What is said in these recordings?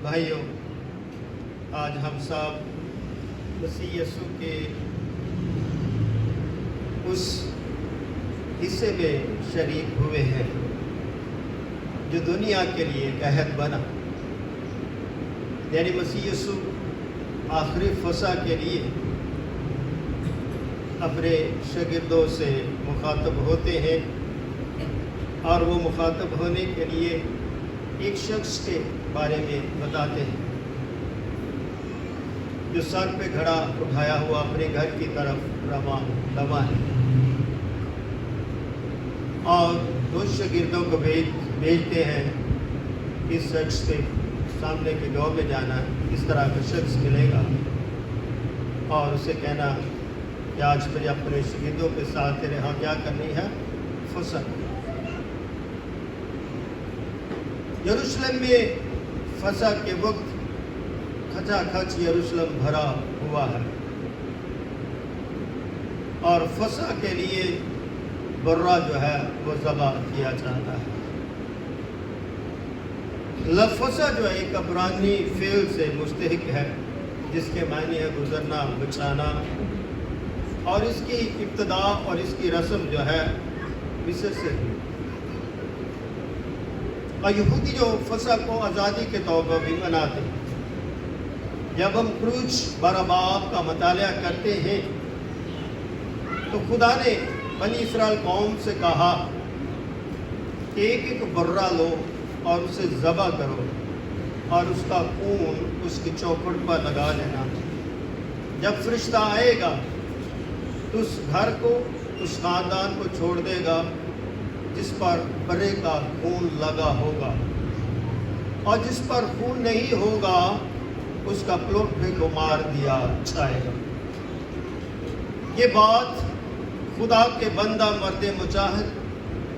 بھائیوں، آج ہم سب مسیح یسوع کے اس حصے میں شریک ہوئے ہیں جو دنیا کے لیے ایک عہد بنا، یعنی مسیح یسوع آخری فصح کے لیے اپنے شاگردوں سے مخاطب ہوتے ہیں، اور وہ مخاطب ہونے کے لیے ایک شخص کے بارے میں بتاتے ہیں جو سر پہ گھڑا اٹھایا ہوا اپنے گھر کی طرف رواں ہے، اور دو شاگردوں کو بھیجتے ہیں اس شخص کے سامنے کے گاؤں میں جانا، اس طرح کا شخص ملے گا اور اسے کہنا کہ آج مجھے اپنے شاگردوں کے ساتھ رہا کیا کرنی ہے، فصح۔ یروشلم میں فصح کے وقت کھچا کھچ یروشلم بھرا ہوا ہے، اور فصح کے لیے برا جو ہے وہ ذبح کیا جاتا ہے۔ لفظ فصح جو ہے ایک عبرانی فعل سے مستحق ہے جس کے معنی ہے گزرنا، بچانا، اور اس کی ابتدا اور اس کی رسم جو ہے مصر سے ہوئی، اور یہودی جو فصح کو آزادی کے طور پر بھی مناتے ہیں۔ جب ہم خروج 12 باب کا مطالعہ کرتے ہیں تو خدا نے بنی اسرائیل قوم سے کہا کہ ایک ایک برا لو اور اسے ذبح کرو اور اس کا خون اس کی چوکھٹ پر لگا لینا، جب فرشتہ آئے گا تو اس گھر کو، اس خاندان کو چھوڑ دے گا جس پر برے کا خون لگا ہوگا، اور جس پر خون نہیں ہوگا اس کا پلوٹے کو مار دیا جائے گا۔ یہ بات خدا کے بندہ مرد مجاہد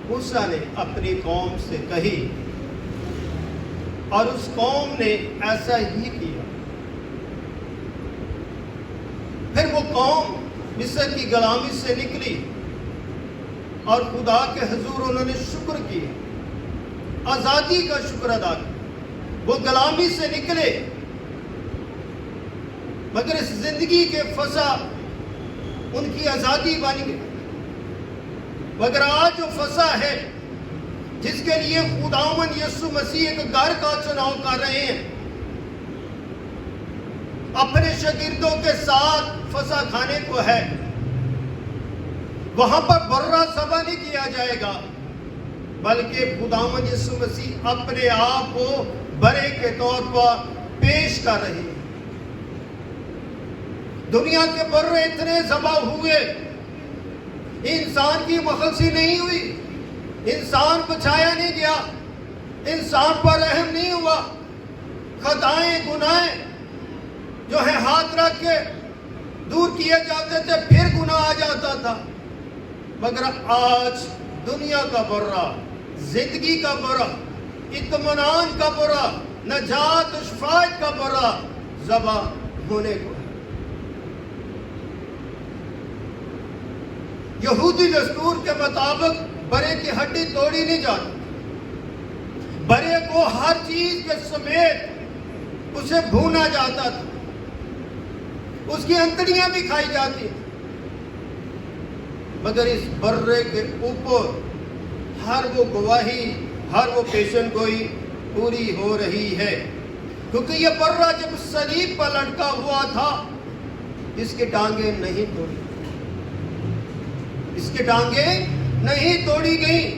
موسیٰ نے اپنی قوم سے کہی، اور اس قوم نے ایسا ہی کیا۔ پھر وہ قوم مصر کی غلامی سے نکلی اور خدا کے حضور انہوں نے شکر کیا، آزادی کا شکر ادا کیا۔ وہ غلامی سے نکلے، مگر اس زندگی کے فصح ان کی آزادی بن گئی۔ مگر آج جو فصح ہے جس کے لیے خداوند یسوع مسیح ایک گھر کا چناؤ کر رہے ہیں، اپنے شاگردوں کے ساتھ فصح کھانے کو ہے، وہاں پر برا ذبح نہیں کیا جائے گا، بلکہ خداوند یسوع مسیح اپنے آپ کو برے کے طور پر پیش کر رہے ہیں۔ دنیا کے برے اتنے ذبح ہوئے، انسان کی مخلصی نہیں ہوئی، انسان بچایا نہیں گیا، انسان پر رحم نہیں ہوا، خطائیں گناہیں جو ہے ہاتھ رکھ کے دور کیے جاتے تھے، پھر گناہ آ جاتا تھا۔ مگر آج دنیا کا برا، زندگی کا برا، اطمینان کا برا، نجات و شفاعت کا برا ذبح ہونے کو ہے۔ یہودی دستور کے مطابق برے کی ہڈی توڑی نہیں جاتی، برے کو ہر چیز کے سمیت اسے بھونا جاتا تھا، اس کی انتڑیاں بھی کھائی جاتی تھیں۔ مگر اس برے کے اوپر ہر وہ گواہی، ہر وہ پیشن گوئی پوری ہو رہی ہے، کیونکہ یہ برا جب صلیب پر لٹکا ہوا تھا، اس کی ٹانگیں نہیں توڑی، اس کی ٹانگیں نہیں توڑی گئیں،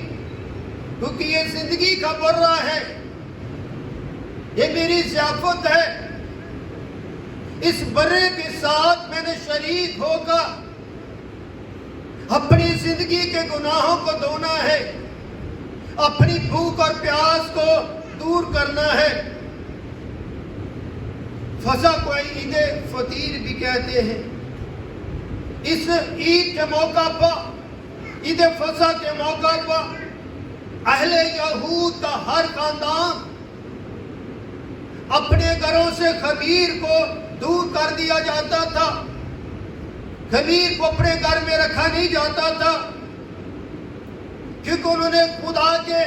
کیونکہ یہ زندگی کا برا ہے، یہ میری ضیافت ہے۔ اس برے کے ساتھ میں نے شریک ہو کر اپنی زندگی کے گناہوں کو دھونا ہے، اپنی بھوک اور پیاس کو دور کرنا ہے۔ فصح کو عید فطیر بھی کہتے ہیں۔ اس عید کے موقع پر، عید فصح کے موقع پر اہل یہود کا ہر خاندان اپنے گھروں سے خمیر کو دور کر دیا جاتا تھا، خمیر کو اپنے گھر میں رکھا نہیں جاتا تھا، کیونکہ انہوں نے خدا کے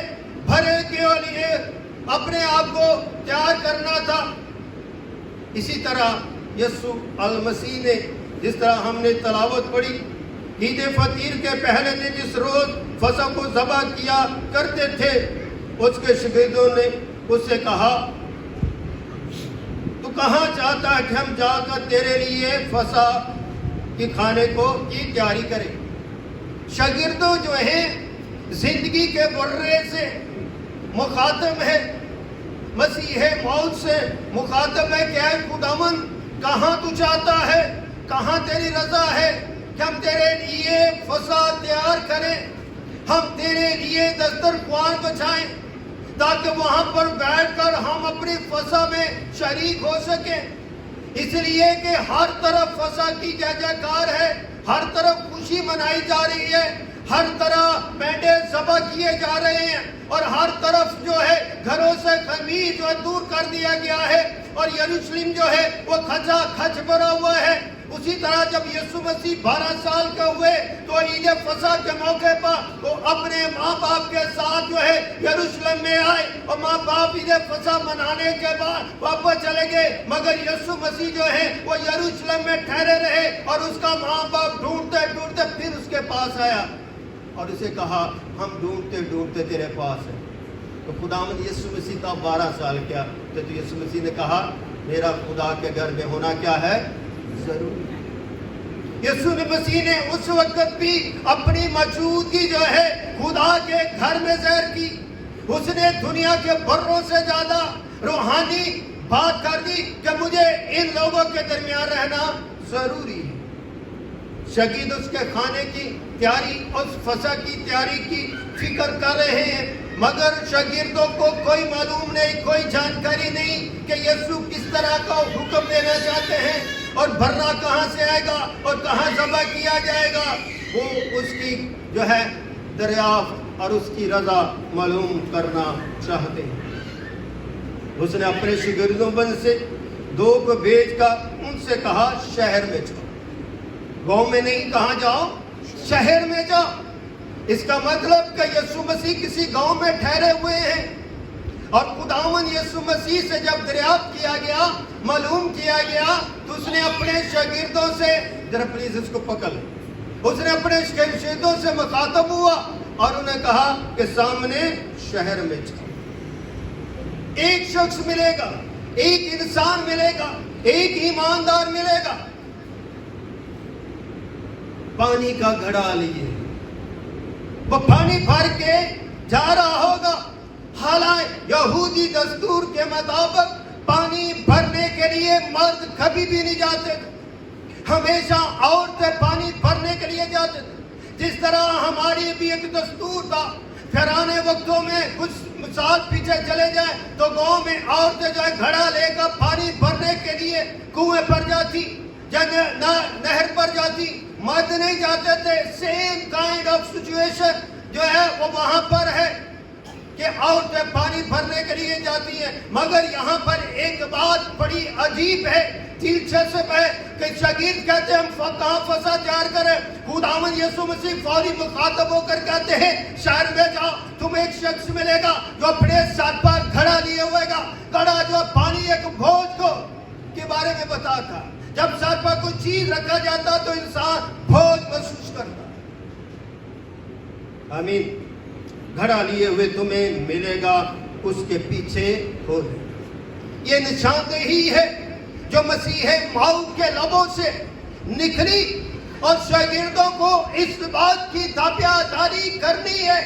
بھرے کے لیے اپنے آپ کو تیار کرنا تھا۔ اسی طرح یسوع المسیح نے جس طرح ہم نے تلاوت پڑھی، عید فطیر کے پہلے دن جس روز فصح کو ذبح کیا کرتے تھے، اس کے شاگردوں نے اس سے کہا تو کہاں چاہتا ہے کہ ہم جا کر تیرے لیے فصح کی کھانے کی تیاری کریں؟ شاگردوں جو ہیں زندگی کے برے سے مخاطب ہے، مسیح موت سے مخاطب ہے کہ اے خداوند کہاں تو چاہتا ہے، کہاں تیری رضا ہے کہ ہم تیرے لیے فصح تیار کریں، ہم تیرے لیے دسترخوان بچھائیں تاکہ وہاں پر بیٹھ کر ہم اپنی فصح میں شریک ہو سکیں۔ اس لیے کہ ہر طرف فصح کی جے جےکار ہے، ہر طرف خوشی منائی جا رہی ہے، ہر طرح مینڈے ذبح کیے جا رہے ہیں، اور ہر طرف جو ہے گھروں سے خمیر جو ہے دور کر دیا گیا ہے، اور یروشلم جو ہے وہ کھچا کھچ بھرا ہوا ہے۔ اسی طرح جب یسوع مسیح 12 سال کے ہوئے تو عید فصح کے موقع پر وہ اپنے ماں باپ کے ساتھ جو ہے یروشلم میں آئے، اور ماں باپ عید فصح منانے کے بعد واپس چلے گئے، مگر یسوع مسیح جو ہے وہ یروشلم میں ٹھہرے رہے، اور اس کا ماں باپ ڈھونڈتے ڈھونڈتے پھر اس کے پاس آیا اور اسے کہا ہم ڈھونڈتے ڈھونڈتے تیرے پاس ہیں۔ تو خداوند یسوع مسیح کا 12 سال کیا تو یسوع مسیح نے کہا میرا خدا کے گھر میں ہونا کیا ہے؟ ضروری۔ یسوع مسیح نے اس وقت بھی اپنی موجودگی جو ہے خدا کے گھر میں ظاہر کی۔ اس نے دنیا کے بروں سے زیادہ روحانی بات کر دی کہ مجھے ان لوگوں کے درمیان رہنا ضروری ہے۔ شاگرد اس کے کھانے کی تیاری، اس فصح کی تیاری کی فکر کر رہے ہیں، مگر شاگردوں کو کوئی معلوم نہیں، کوئی جانکاری نہیں کہ یسوع کس طرح کا حکم دینا چاہتے ہیں، اور بھرنا کہاں سے آئے گا اور کہاں ذبح کیا جائے گا۔ وہ اس کی جو ہے دریافت اور اس کی رضا معلوم کرنا چاہتے ہیں۔ اس نے اپنے شاگردوں میں سے 2 کو بھیج کر ان سے کہا شہر میں جاؤ، گاؤں میں نہیں، کہاں جاؤ؟ شہر میں جاؤ۔ اس کا مطلب کہ یسوع مسیح کسی گاؤں میں ٹھہرے ہوئے ہیں، اور خداوند یسوع مسیح سے جب دریافت کیا گیا، معلوم کیا گیا، تو اس نے اپنے شاگردوں سے ذرا پلیز اس کو پکڑ، اس نے اپنے شاگردوں سے مخاطب ہوا اور انہیں کہا کہ سامنے شہر میں جاؤ، ایک شخص ملے گا، ایک انسان ملے گا، ایک ایماندار ملے گا، پانی کا گھڑا لیے وہ پانی بھر کے جا رہا ہوگا۔ حالانکہ یہودی دستور کے مطابق پانی بھرنے کے لیے مرد کبھی بھی نہیں جاتے تھے، ہمیشہ عورتیں پانی بھرنے کے لیے جاتے تھے۔ جس طرح ہماری بھی ایک دستور تھا، پرانے وقتوں میں کچھ سال پیچھے چلے جائیں تو گاؤں میں عورتیں جو ہے گھڑا لے کر پانی بھرنے کے لیے کنویں پر جاتی یا نہر پر جاتی، مرد نہیں جاتے تھے۔ سیم کائنڈ آف سچویشن جو ہے وہ وہاں پر ہے کہ عورتیں پانی بھرنے کے لیے جاتی ہیں، مگر یہاں پر ایک بات بڑی عجیب ہے، دلچسپ ہے کہ شاگرد کہتے ہیں ہم کہاں فصح تیار کریں، خداوند یسوع مسیح فوری مخاطب ہو کر کہتے ہیں شہر میں جاؤ، تمہیں ایک شخص ملے گا جو اپنے سر پر گھڑا لیے ہوئے گا۔ گھڑا جو پانی ایک بوجھ کو کے بارے میں بتاتا، جب سر پر کوئی چیز رکھا جاتا تو انسان بوجھ محسوس کرتا۔ آمین۔ گھڑا لیے ہوئے تمہیں ملے گا، اس کے پیچھے ہو جائے۔ یہ نشاندہی ہے جو مسیح موت کے لبوں سے نکلی، اور شاگردوں کو اس بات کی تابعداری کرنی ہے۔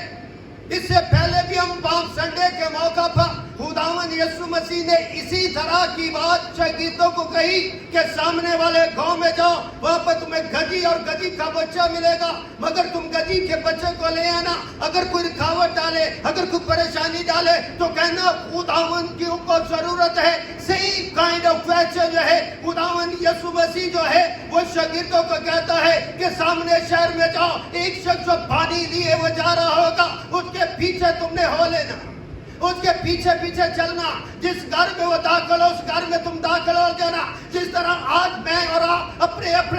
اس سے پہلے بھی ہم پام سنڈے کے موقع پر خداوند یسوع مسیح نے اسی طرح کی بات شاگردوں کو کہی کہ سامنے والے گاؤں میں جاؤ، وہاں پر تمہیں گدھی اور گدھی کا بچہ ملے گا، مگر تم گدھی کے بچے کو لے آنا۔ اگر کوئی رکاوٹ ڈالے، اگر کوئی پریشانی ڈالے تو کہنا خداوند کی کو ضرورت ہے۔ سیم کائنڈ آف کویسچن جو ہے خداوند یسوع مسیح جو ہے وہ شاگردوں کو کہتا ہے کہ سامنے شہر میں جاؤ، ایک شخص جو پانی لیے وہ جا رہا ہوگا، اس کے پیچھے تم نے ہو لینا، اس کے پیچھے پیچھے چلنا۔ جس گھر میں وہ داخل ہو اس گھر میں تم داخل ہو جانا۔ جس طرح آج میں اور آپ اپنے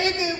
1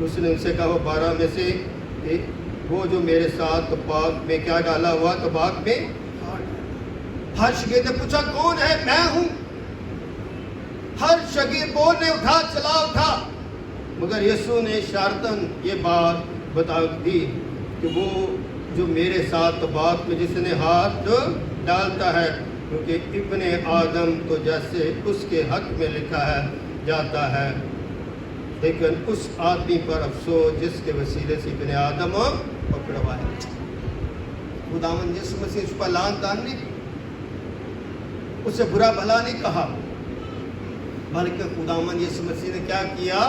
اس نے ان سے کہا وہ 12 میں سے وہ جو میرے ساتھ باغ میں کیا ڈالا ہوا تو باغ میں ہر شاگرد نے پوچھا کون ہے؟ میں ہوں۔ ہر شاگرد بولنے اٹھا، چلا اٹھا، مگر یسوع نے اشارتاً یہ بات بتا دی کہ وہ جو میرے ساتھ باغ میں جس نے ہاتھ ڈالتا ہے، کیونکہ ابن آدم تو جیسے اس کے حق میں لکھا ہے جاتا ہے، لیکن اس آدمی پر افسوس جس کے وسیلے سے ابن آدم پکڑوائے۔ خداوند یسوع مسیح اس پر لعن تان نہیں کی، اسے برا بھلا نہیں کہا، بلکہ خداوند یسوع مسیح نے کیا کیا؟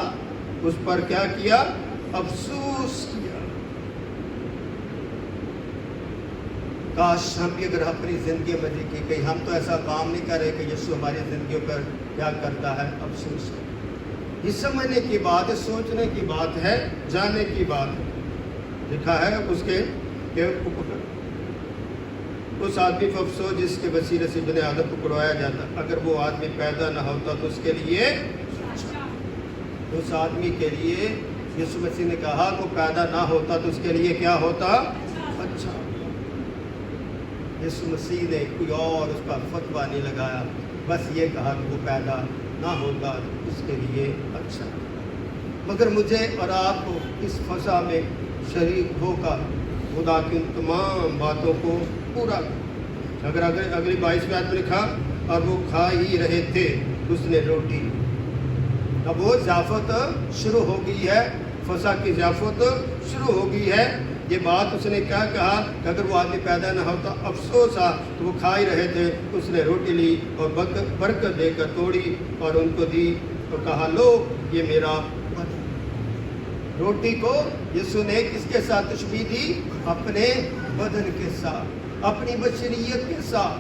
اس پر کیا کیا؟ افسوس کیا۔ کاش ہم بھی اگر اپنی زندگی میں دیکھیں کہ ہم تو ایسا کام نہیں کر رہے کہ یسوع ہماری زندگیوں پر کیا کرتا ہے؟ افسوس۔ یہ سمجھنے کی بات ہے، سوچنے کی بات ہے، جاننے کی بات ہے۔ لکھا ہے اس کے کہ اس آدمی کو افسوس جس کے وسیلے سے ابن آدم پکڑوایا جاتا۔ اگر وہ آدمی پیدا نہ ہوتا تو اس کے لیے، اس آدمی کے لیے یسوع مسیح نے کہا کہ وہ پیدا نہ ہوتا تو اس کے لیے کیا ہوتا؟ اچھا۔ یسوع مسیح نے کوئی اور اس پر فتویٰ نہیں لگایا، بس یہ کہا کہ وہ پیدا نہ ہوتا اس کے لیے اچھا۔ مگر مجھے اور آپ کو اس فضا میں شریک ہو کر خدا کی ان تمام باتوں کو پورا، اگر اگلی 22ویں آیت میں لکھا اور وہ کھا ہی رہے تھے اس نے روٹی۔ اب وہ ضیافت شروع ہو گئی ہے، فضا کی ضیافت شروع ہو گئی ہے۔ یہ بات اس نے کیا کہا کہ اگر وہ آدمی پیدا نہ ہوتا، افسوس آ، تو وہ کھا ہی رہے تھے، اس نے روٹی لی اور برکت دے کر توڑی اور ان کو دی اور کہا لو یہ میرا بدن۔ روٹی کو یسوع نے کس کے ساتھ تشبیہ دی؟ اپنے بدن کے ساتھ، اپنی بشریت کے ساتھ،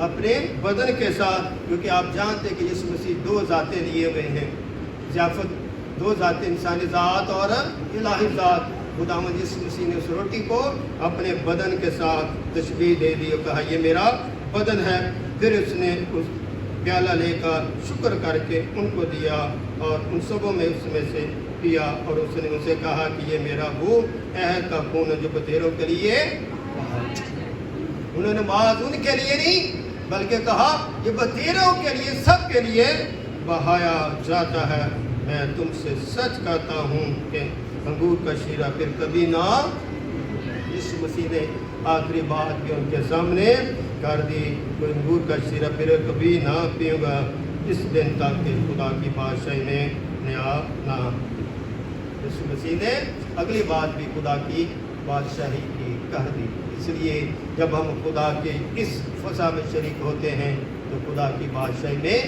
اپنے بدن کے ساتھ، کیونکہ آپ جانتے ہیں کہ یسوع مسیح 2 ذاتیں لیے ہوئے ہیں، ضیافت 2 ذاتیں، انسانی ذات اور الہی ذات۔ خداوند یسوع مسیح نے اس روٹی کو اپنے بدن کے ساتھ تشبیہ دے دی اور کہا یہ میرا بدن ہے۔ پھر اس نے اس پیالہ لے کر شکر کر کے ان کو دیا اور ان سبوں میں اس میں سے پیا اور اس نے ان سے کہا کہ یہ میرا وہ عہد کا خون ہے جو بتیروں کے لیے، انہوں نے بعض ان کے لیے نہیں بلکہ کہا یہ بتیروں کے لیے، سب کے لیے بہایا جاتا ہے۔ میں تم سے سچ کہتا ہوں کہ انگور کا شیرہ پھر کبھی نہ، یسوع مسیح نے آخری بات بھی ان کے سامنے کر دی، کوئی انگور کا شیرہ پھر کبھی نہ پیوں گا اس دن تک کہ خدا کی بادشاہی میں نیا نہ۔ یسوع مسیح نے اگلی بات بھی خدا کی بادشاہی کی کہہ دی۔ اس لیے جب ہم خدا کے اس فضا میں شریک ہوتے ہیں تو خدا کی بادشاہی میں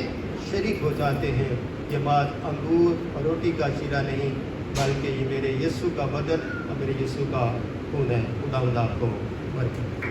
شریک ہو جاتے ہیں۔ یہ بات انگور اور روٹی کا شیرہ نہیں بلکہ یہ میرے یسوع کا بدن اور میرے یسوع کا خون ہے۔ خدا آپ کو برکت۔